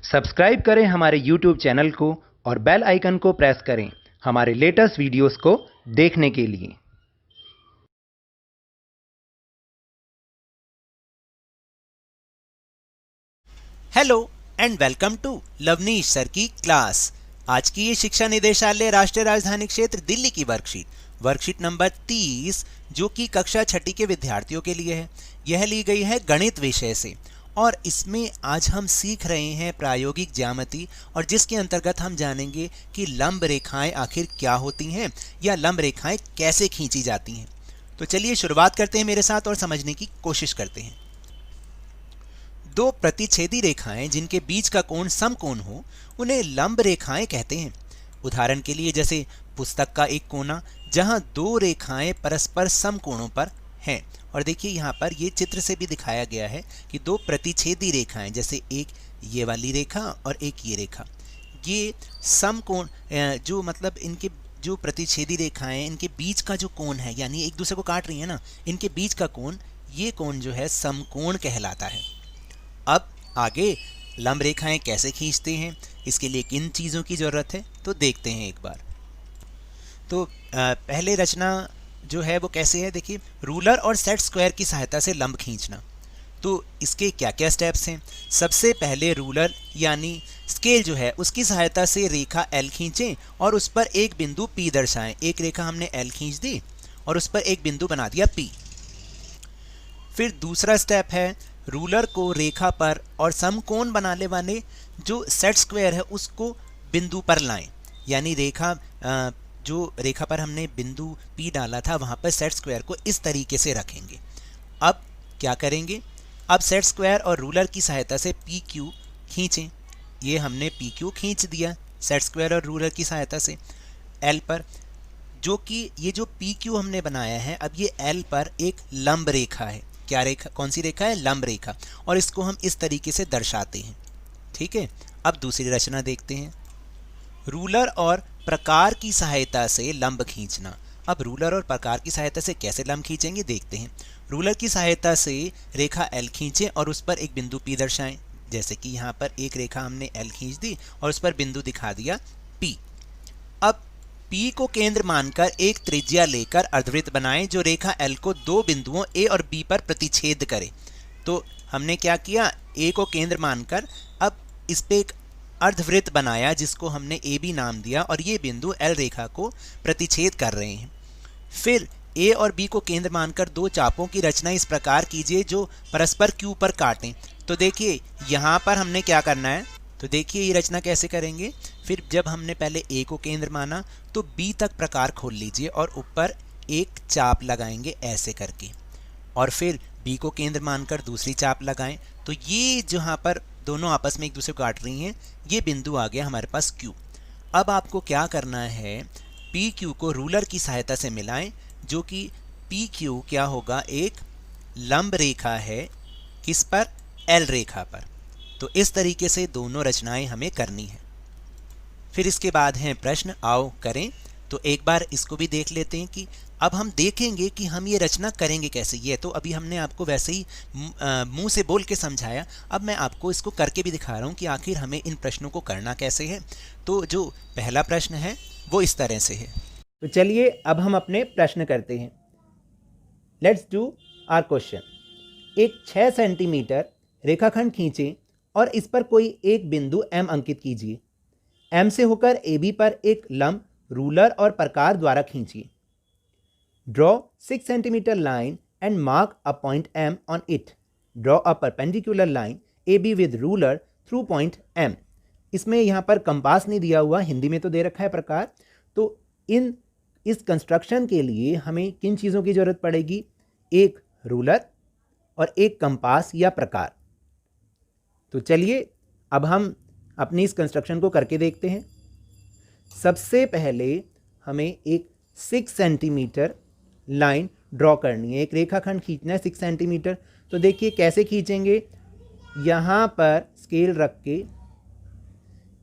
Subscribe करें हमारे YouTube channel को और बेल आइकन को प्रेस करें हमारे लेटेस्ट वीडियोस को देखने के लिए। Hello and welcome to Lavneesh sir की क्लास। आज की ये शिक्षा निदेशालय राष्ट्रीय राजधानी क्षेत्र दिल्ली की वर्कशीट नंबर 30 जो कि कक्षा छठी के विद्यार्थियों के लिए है, यह ली गई है गणित विषय से और इसमें आज हम सीख रहे हैं प्रायोगिक ज्यामिति और जिसके अंतर्गत हम जानेंगे कि लंब रेखाएं आखिर क्या होती हैं या लंब रेखाएं कैसे खींची जाती हैं। तो चलिए शुरुआत करते हैं मेरे साथ और समझने की कोशिश करते हैं। दो प्रतिच्छेदी रेखाएं जिनके बीच का कोण समकोण हो उन्हें लंब रेखाएं कहते हैं। उदाहरण के लिए जैसे पुस्तक का एक कोना जहां दो रेखाएं परस्पर समकोणों पर हैं। और देखिए यहाँ पर ये चित्र से भी दिखाया गया है कि दो प्रतिच्छेदी रेखाएं, जैसे एक ये वाली रेखा और एक ये रेखा, ये समकोण जो मतलब इनके जो प्रतिच्छेदी रेखाएं इनके बीच का जो कोण है, यानी एक दूसरे को काट रही है ना, इनके बीच का कोण, ये कोण जो है समकोण कहलाता है। अब आगे लंब रेखाएं कैसे खींचते हैं, इसके लिए किन चीज़ों की ज़रूरत है तो देखते हैं एक बार। तो पहले रचना जो है वो कैसे है, देखिए, रूलर और सेट स्क्वायर की सहायता से लंब खींचना। तो इसके क्या क्या स्टेप्स हैं। सबसे पहले रूलर यानी स्केल जो है उसकी सहायता से रेखा L खींचें और उस पर एक बिंदु P दर्शाएं। एक रेखा हमने L खींच दी और उस पर एक बिंदु बना दिया P। फिर दूसरा स्टेप है रूलर को रेखा पर और समकोण बनाने वाले जो सेट स्क्वायर है उसको बिंदु पर लाएं, यानी जो रेखा पर हमने बिंदु P डाला था वहाँ पर सेट स्क्वायर को इस तरीके से रखेंगे। अब क्या करेंगे, अब सेट स्क्वायर और रूलर की सहायता से PQ खींचें। ये हमने PQ खींच दिया सेट स्क्वायर और रूलर की सहायता से L पर, जो कि ये जो PQ हमने बनाया है अब ये L पर एक लंब रेखा है। क्या रेखा, कौन सी रेखा है, लंब रेखा, और इसको हम इस तरीके से दर्शाते हैं। ठीक है, अब दूसरी रचना देखते हैं। रूलर और प्रकार की सहायता से लंब खींचना। अब रूलर और प्रकार की सहायता से कैसे लंब खींचेंगे देखते हैं। रूलर की सहायता से रेखा L खींचें और उस पर एक बिंदु P दर्शाएं। जैसे कि यहाँ पर एक रेखा हमने L खींच दी और उस पर बिंदु दिखा दिया P। अब P को केंद्र मानकर एक त्रिज्या लेकर अर्धवृत्त बनाएं जो रेखा L को दो बिंदुओं A और B पर प्रतिच्छेद करे। तो हमने क्या किया, A को केंद्र मानकर अब इस पे एक अर्धवृत्त बनाया जिसको हमने AB नाम दिया और ये बिंदु L रेखा को प्रतिच्छेद कर रहे हैं। फिर A और B को केंद्र मानकर दो चापों की रचना इस प्रकार कीजिए जो परस्पर Q पर काटें। तो देखिए यहाँ पर हमने क्या करना है, तो देखिए ये रचना कैसे करेंगे। फिर जब हमने पहले A को केंद्र माना तो B तक प्रकार खोल लीजिए और ऊपर एक चाप लगाएंगे ऐसे करके, और फिर B को केंद्र मानकर दूसरी चाप लगाएं। तो ये जहाँ पर दोनों आपस में एक दूसरे को काट रही हैं, ये बिंदु आ गया हमारे पास Q। अब आपको क्या करना है, PQ को रूलर की सहायता से मिलाएं, जो कि PQ क्या होगा, एक लंब रेखा है किस पर, L रेखा पर। तो इस तरीके से दोनों रचनाएं हमें करनी है। फिर इसके बाद हैं प्रश्न, आओ करें। तो एक बार इसको भी देख लेते हैं कि अब हम देखेंगे कि हम ये रचना करेंगे कैसे। ये तो अभी हमने आपको वैसे ही मुंह से बोल के समझाया, अब मैं आपको इसको करके भी दिखा रहा हूँ कि आखिर हमें इन प्रश्नों को करना कैसे है। तो जो पहला प्रश्न है वो इस तरह से है। तो चलिए अब हम अपने प्रश्न करते हैं। Let's do our question. एक 6 सेंटीमीटर रेखाखंड खींचें और इस पर कोई एक बिंदु M अंकित कीजिए। M से होकर AB पर एक लंब रूलर और प्रकार द्वारा खींचिए। Draw 6 centimetre line and mark a point M on it. Draw a perpendicular line AB with ruler through point M। इसमें यहाँ पर कंपास नहीं दिया हुआ, हिंदी में तो दे रखा है प्रकार। तो इस कंस्ट्रक्शन के लिए हमें किन चीज़ों की ज़रूरत पड़ेगी, एक रूलर और एक कंपास या प्रकार। तो चलिए अब हम अपनी इस कंस्ट्रक्शन को करके देखते हैं। सबसे पहले हमें एक 6 सेंटीमीटर लाइन ड्रॉ करनी है, एक रेखाखंड खींचना है 6 सेंटीमीटर। तो देखिए कैसे खींचेंगे, यहाँ पर स्केल रख के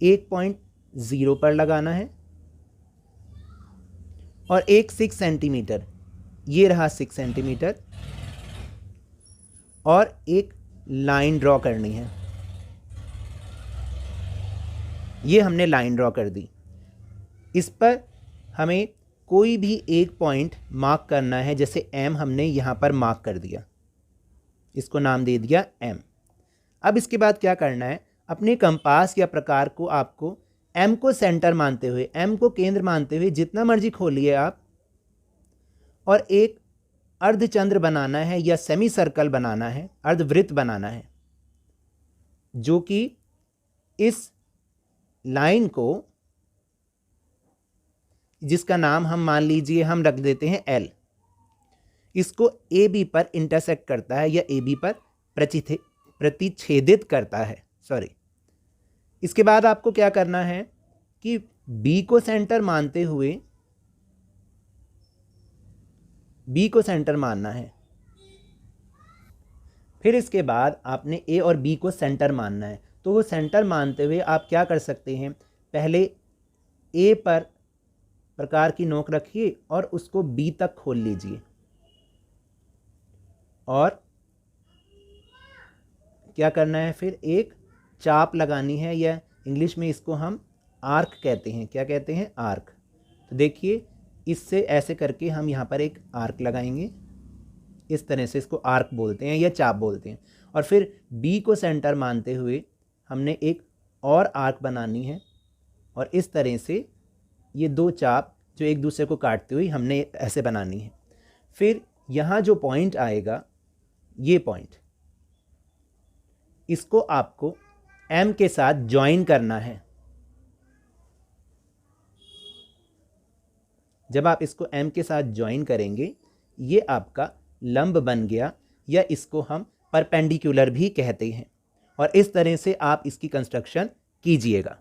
1.0 पर लगाना है और एक 6 सेंटीमीटर, ये रहा 6 सेंटीमीटर, और एक लाइन ड्रॉ करनी है। ये हमने लाइन ड्रॉ कर दी। इस पर हमें कोई भी एक पॉइंट मार्क करना है, जैसे एम हमने यहाँ पर मार्क कर दिया, इसको नाम दे दिया एम। अब इसके बाद क्या करना है, अपने कंपास या प्रकार को आपको एम को सेंटर मानते हुए, एम को केंद्र मानते हुए जितना मर्जी खोलिए आप, और एक अर्धचंद्र बनाना है या सेमी सर्कल बनाना है, अर्धवृत्त बनाना है, जो कि इस लाइन को, जिसका नाम हम मान लीजिए हम रख देते हैं एल, इसको ए बी पर इंटरसेक्ट करता है या ए बी पर प्रतिच्छेदित करता है। इसके बाद आपको क्या करना है कि बी को सेंटर मानते हुए, बी को सेंटर मानना है। फिर इसके बाद आपने ए और बी को सेंटर मानना है। तो वो सेंटर मानते हुए आप क्या कर सकते हैं, पहले ए पर प्रकार की नोक रखिए और उसको बी तक खोल लीजिए, और क्या करना है, फिर एक चाप लगानी है, या इंग्लिश में इसको हम आर्क कहते हैं। क्या कहते हैं, आर्क। तो देखिए इससे ऐसे करके हम यहाँ पर एक आर्क लगाएंगे, इस तरह से इसको आर्क बोलते हैं या चाप बोलते हैं। और फिर बी को सेंटर मानते हुए हमने एक और आर्क बनानी है, और इस तरह से ये दो चाप जो एक दूसरे को काटते हुए हमने ऐसे बनानी है। फिर यहाँ जो पॉइंट आएगा, ये पॉइंट, इसको आपको एम के साथ ज्वाइन करना है। जब आप इसको एम के साथ ज्वाइन करेंगे, ये आपका लंब बन गया, या इसको हम परपेंडिकुलर भी कहते हैं। और इस तरह से आप इसकी कंस्ट्रक्शन कीजिएगा।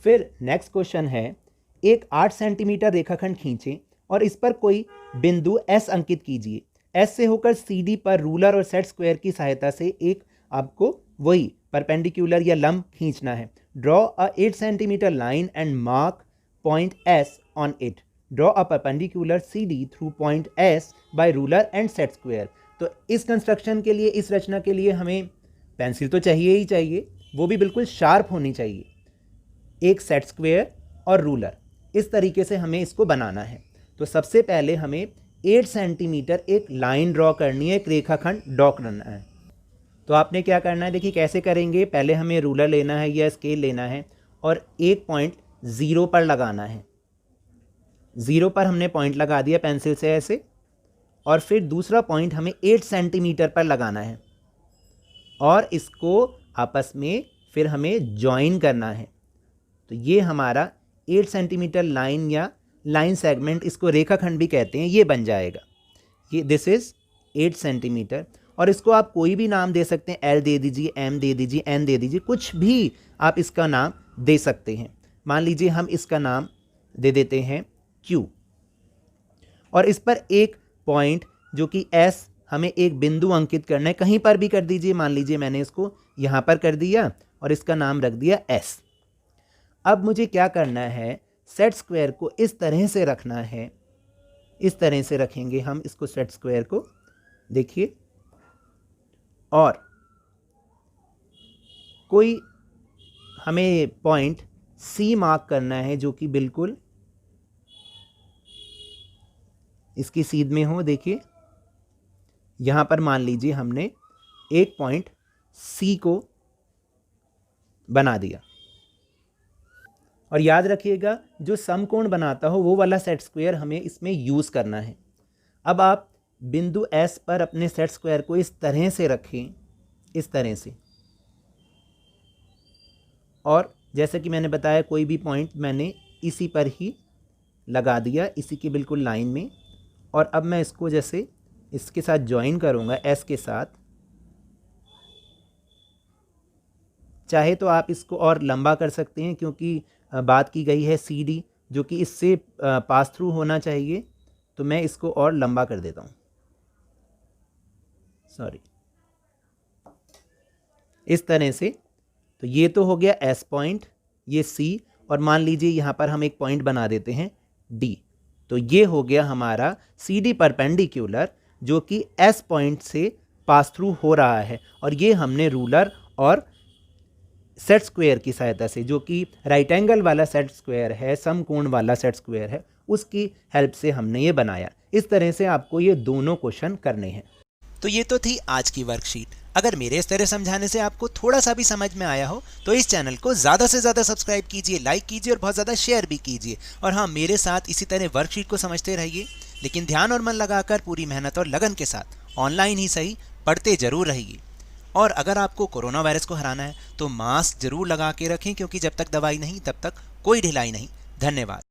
फिर नेक्स्ट क्वेश्चन है, एक 8 सेंटीमीटर रेखाखंड खींचें और इस पर कोई बिंदु एस अंकित कीजिए। एस से होकर सी डी पर रूलर और सेट स्क्वायर की सहायता से एक आपको वही परपेंडिकुलर या लंब खींचना है। Draw a 8 centimetre line and mark point S on it. Draw a perpendicular C D through point S by ruler and set square. तो इस कंस्ट्रक्शन के लिए, इस रचना के लिए हमें पेंसिल तो चाहिए ही चाहिए, वो भी बिल्कुल शार्प होनी चाहिए, एक सेट स्क्वायर और रूलर। इस तरीके से हमें इसको बनाना है। तो सबसे पहले हमें 8 सेंटीमीटर एक लाइन ड्रॉ करनी है, एक रेखाखंड ड्रॉ करना है। तो आपने क्या करना है, देखिए कैसे करेंगे। पहले हमें रूलर लेना है या स्केल लेना है और एक पॉइंट 0 पर लगाना है। 0 पर हमने पॉइंट लगा दिया पेंसिल से ऐसे, और फिर दूसरा पॉइंट हमें 8 सेंटीमीटर पर लगाना है, और इसको आपस में फिर हमें ज्वाइन करना है। तो ये हमारा 8 सेंटीमीटर लाइन या लाइन सेगमेंट, इसको रेखाखंड भी कहते हैं, ये बन जाएगा। ये दिस इज़ 8 सेंटीमीटर। और इसको आप कोई भी नाम दे सकते हैं, एल दे दीजिए, एम दे दीजिए, एन दे दीजिए, कुछ भी आप इसका नाम दे सकते हैं। मान लीजिए हम इसका नाम दे देते हैं क्यू, और इस पर एक पॉइंट जो कि एस, हमें एक बिंदु अंकित करना है, कहीं पर भी कर दीजिए। मान लीजिए मैंने इसको यहाँ पर कर दिया और इसका नाम रख दिया एस। अब मुझे क्या करना है, सेट स्क्वायर को इस तरह से रखना है, इस तरह से रखेंगे हम इसको सेट स्क्वायर को, देखिए। और कोई हमें पॉइंट सी मार्क करना है जो कि बिल्कुल इसकी सीध में हो। देखिए यहाँ पर मान लीजिए हमने एक पॉइंट सी को बना दिया, और याद रखिएगा जो समकोण बनाता हो वो वाला सेट स्क्वायर हमें इसमें यूज़ करना है। अब आप बिंदु एस पर अपने सेट स्क्वायर को इस तरह से रखें, इस तरह से, और जैसे कि मैंने बताया कोई भी पॉइंट मैंने इसी पर ही लगा दिया, इसी की बिल्कुल लाइन में। और अब मैं इसको जैसे इसके साथ ज्वाइन करूँगा, एस के साथ। चाहे तो आप इसको और लंबा कर सकते हैं, क्योंकि बात की गई है सी डी जो कि इससे पास थ्रू होना चाहिए, तो मैं इसको और लंबा कर देता हूँ, सॉरी, इस तरह से। तो ये तो हो गया एस पॉइंट, ये सी, और मान लीजिए यहाँ पर हम एक पॉइंट बना देते हैं डी। तो ये हो गया हमारा सी डी परपेंडिकुलर, जो कि एस पॉइंट से पास थ्रू हो रहा है, और ये हमने रूलर और सेट स्क्वायर की सहायता से, जो कि राइट एंगल वाला सेट स्क्वायर है, समकोण वाला सेट स्क्वायर है, उसकी हेल्प से हमने ये बनाया। इस तरह से आपको ये दोनों क्वेश्चन करने हैं। तो ये तो थी आज की वर्कशीट। अगर मेरे इस तरह समझाने से आपको थोड़ा सा भी समझ में आया हो तो इस चैनल को ज़्यादा से ज़्यादा सब्सक्राइब कीजिए, लाइक कीजिए और बहुत ज़्यादा शेयर भी कीजिए। और हाँ, मेरे साथ इसी तरह वर्कशीट को समझते रहिए, लेकिन ध्यान और मन लगाकर पूरी मेहनत और लगन के साथ ऑनलाइन ही सही पढ़ते जरूर रहिए। और अगर आपको कोरोना वायरस को हराना है तो मास्क जरूर लगा के रखें, क्योंकि जब तक दवाई नहीं तब तक कोई ढिलाई नहीं। धन्यवाद।